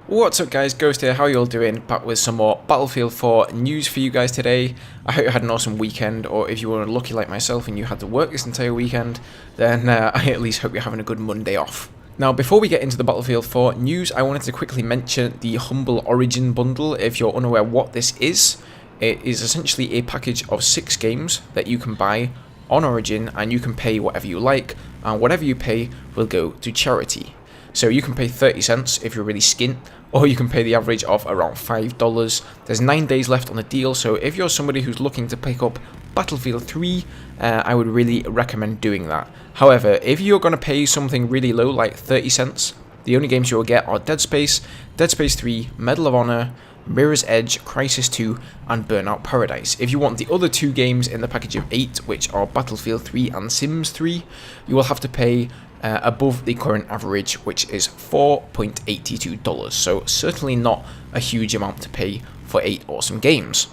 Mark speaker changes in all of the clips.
Speaker 1: What's up guys, Ghost here, how you all doing? Back with some more Battlefield 4 news for you guys today. I hope you had an awesome weekend, or if you were lucky like myself and you had to work this entire weekend, then I at least hope you're having a good Monday off. Now, before we get into the Battlefield 4 news, I wanted to quickly mention the Humble Origin bundle. If you're unaware what this is, it is essentially a package of 6 games that you can buy on Origin, and you can pay whatever you like, and whatever you pay will go to charity. So you can pay 30 cents if you're really skint, or you can pay the average of around $5. There's 9 days left on the deal, so if you're somebody who's looking to pick up Battlefield 3, I would really recommend doing that. However, if you're going to pay something really low, like 30 cents, the only games you will get are Dead Space 3, Medal of Honor, Mirror's Edge, Crisis 2, and Burnout Paradise. If you want the other 2 games in the package of 8, which are Battlefield 3 and Sims 3, you will have to pay above the current average, which is $4.82, so certainly not a huge amount to pay for 8 awesome games.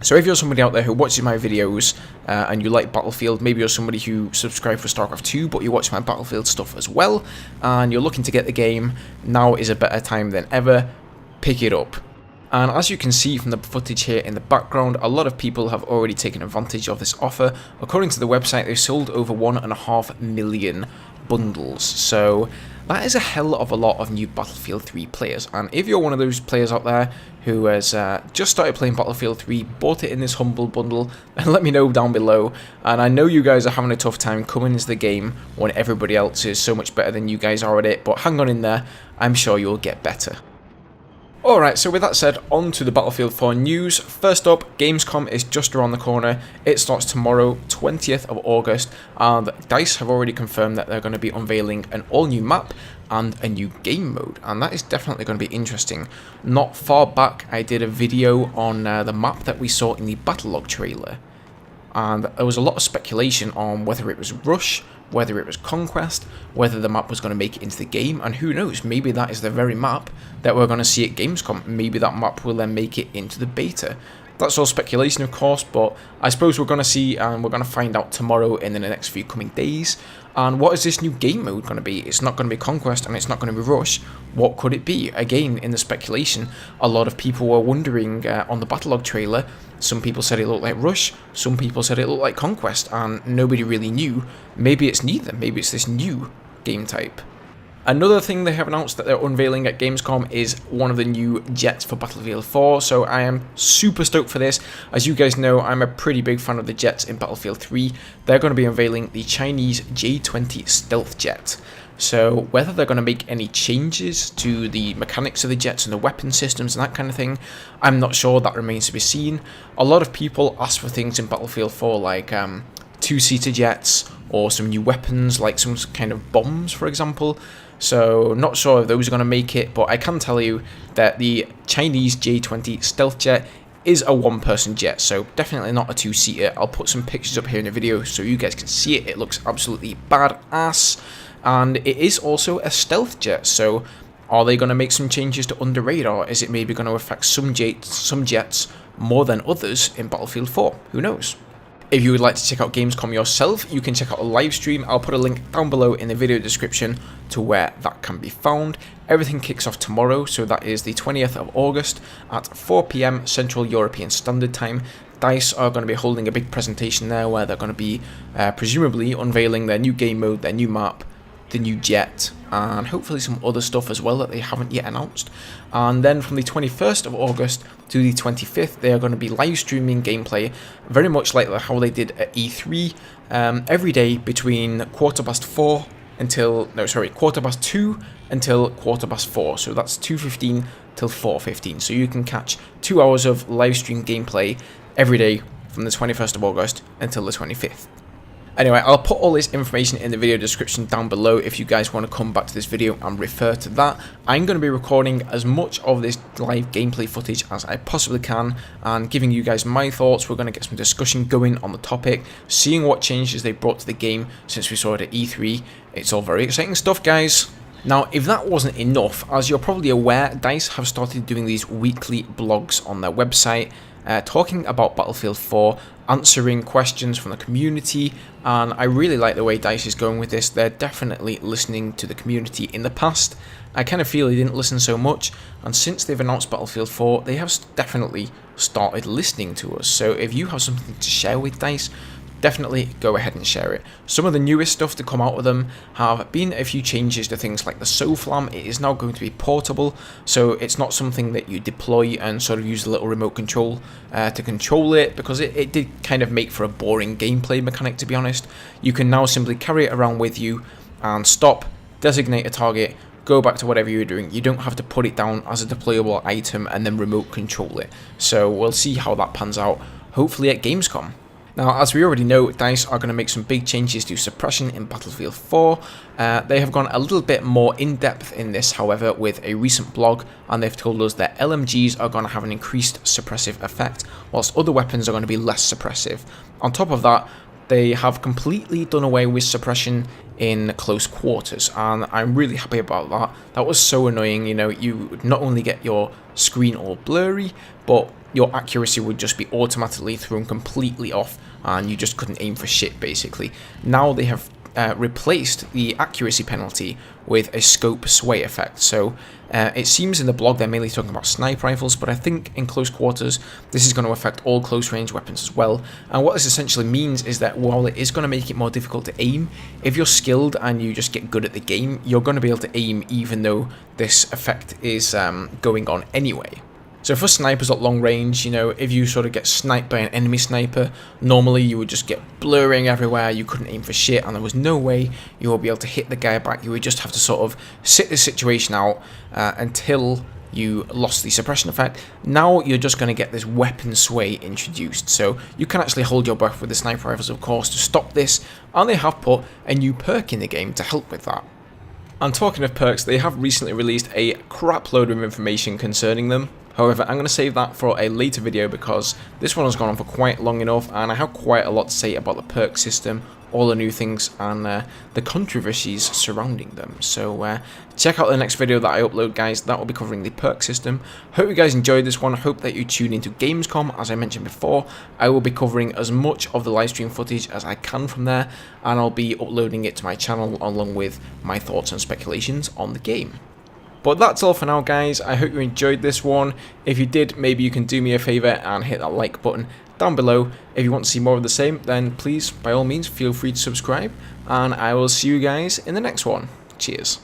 Speaker 1: So if you're somebody out there who watches my videos and you like Battlefield, maybe you're somebody who subscribed for StarCraft 2 but you watch my Battlefield stuff as well, and you're looking to get the game, now is a better time than ever. Pick it up. And as you can see from the footage here in the background, a lot of people have already taken advantage of this offer. According to the website, they've sold over 1.5 million bundles, so that is a hell of a lot of new Battlefield 3 players. And if you're one of those players out there who has just started playing Battlefield 3, bought it in this humble bundle, then let me know down below. And I know you guys are having a tough time coming into the game when everybody else is so much better than you guys are at it, but hang on in there, I'm sure you'll get better. Alright, so with that said, on to the Battlefield 4 news. First up, Gamescom is just around the corner. It starts tomorrow, 20th of August, and DICE have already confirmed that they're going to be unveiling an all-new map and a new game mode, and that is definitely going to be interesting. Not far back, I did a video on the map that we saw in the Battlelog trailer, and there was a lot of speculation on whether it was Rush, whether it was Conquest, whether the map was going to make it into the game, and who knows, maybe that is the very map that we're going to see at Gamescom. Maybe that map will then make it into the beta. That's all speculation, of course, but I suppose we're going to see, and we're going to find out tomorrow in the next few coming days. And what is this new game mode going to be? It's not going to be Conquest, and it's not going to be Rush. What could it be? Again, in the speculation, a lot of people were wondering on the Battlelog trailer. Some people said it looked like Rush, some people said it looked like Conquest, and nobody really knew. Maybe it's neither, maybe it's this new game type. Another thing they have announced that they're unveiling at Gamescom is one of the new jets for Battlefield 4, so I am super stoked for this. As you guys know, I'm a pretty big fan of the jets in Battlefield 3. They're going to be unveiling the Chinese J-20 stealth jet. So whether they're going to make any changes to the mechanics of the jets and the weapon systems and that kind of thing, I'm not sure. That remains to be seen. A lot of people ask for things in Battlefield 4 like 2-seater jets or some new weapons like some kind of bombs, for example. So not sure if those are going to make it, but I can tell you that the Chinese J-20 stealth jet is a one-person jet, so definitely not a 2-seater. I'll put some pictures up here in the video so you guys can see it. It looks absolutely badass. And it is also a stealth jet, so are they going to make some changes to under radar? Is it maybe going to affect some jets more than others in Battlefield 4? Who knows? If you would like to check out Gamescom yourself, you can check out a live stream. I'll put a link down below in the video description to where that can be found. Everything kicks off tomorrow, so that is the 20th of August at 4 PM Central European Standard Time. DICE are going to be holding a big presentation there where they're going to be presumably unveiling their new game mode, their new map, the new jet, and hopefully some other stuff as well that they haven't yet announced. And then from the 21st of August to the 25th, they are going to be live streaming gameplay, very much like how they did at E3, every day between 2:15 until 4:15. So that's 2:15 till 4:15. So you can catch 2 hours of live stream gameplay every day from the 21st of August until the 25th. Anyway, I'll put all this information in the video description down below if you guys want to come back to this video and refer to that. I'm going to be recording as much of this live gameplay footage as I possibly can and giving you guys my thoughts. We're going to get some discussion going on the topic, seeing what changes they brought to the game since we saw it at E3. It's all very exciting stuff, guys. Now, if that wasn't enough, as you're probably aware, DICE have started doing these weekly blogs on their website. talking about Battlefield 4, answering questions from the community, and I really like the way DICE is going with this. They're definitely listening to the community. In the past, I kind of feel they didn't listen so much, and since they've announced Battlefield 4, they have definitely started listening to us. So if you have something to share with DICE, definitely go ahead and share it. Some of the newest stuff to come out of them have been a few changes to things like the SOFLAM. It is now going to be portable, so it's not something that you deploy and sort of use a little remote control to control it, because it did kind of make for a boring gameplay mechanic, to be honest. You can now simply carry it around with you and stop, designate a target, go back to whatever you're doing. You don't have to put it down as a deployable item and then remote control it. So we'll see how that pans out, hopefully at Gamescom. Now, as we already know, DICE are going to make some big changes to Suppression in Battlefield 4. They have gone a little bit more in-depth in this, however, with a recent blog, and they've told us that LMGs are going to have an increased suppressive effect, whilst other weapons are going to be less suppressive. On top of that, they have completely done away with suppression in close quarters, and I'm really happy about that. That was so annoying. You know, you would not only get your screen all blurry, but your accuracy would just be automatically thrown completely off, and you just couldn't aim for shit, basically. Now they have replaced the accuracy penalty with a scope sway effect. So it seems in the blog they're mainly talking about sniper rifles, but I think in close quarters this is going to affect all close range weapons as well. And what this essentially means is that while it is going to make it more difficult to aim, if you're skilled and you just get good at the game, you're going to be able to aim even though this effect is going on anyway. So for snipers at long range, you know, if you sort of get sniped by an enemy sniper, normally you would just get blurring everywhere, you couldn't aim for shit, and there was no way you would be able to hit the guy back. You would just have to sort of sit the situation out until you lost the suppression effect. Now you're just going to get this weapon sway introduced, so you can actually hold your breath with the sniper rifles, of course, to stop this, and they have put a new perk in the game to help with that. And talking of perks, they have recently released a crap load of information concerning them. However, I'm going to save that for a later video because this one has gone on for quite long enough, and I have quite a lot to say about the perk system, all the new things, and the controversies surrounding them. So check out the next video that I upload, guys. That will be covering the perk system. Hope you guys enjoyed this one. Hope that you tune into Gamescom. As I mentioned before, I will be covering as much of the livestream footage as I can from there, and I'll be uploading it to my channel along with my thoughts and speculations on the game. But that's all for now, guys. I hope you enjoyed this one. If you did, maybe you can do me a favour and hit that like button down below. If you want to see more of the same, then please, by all means, feel free to subscribe. And I will see you guys in the next one. Cheers.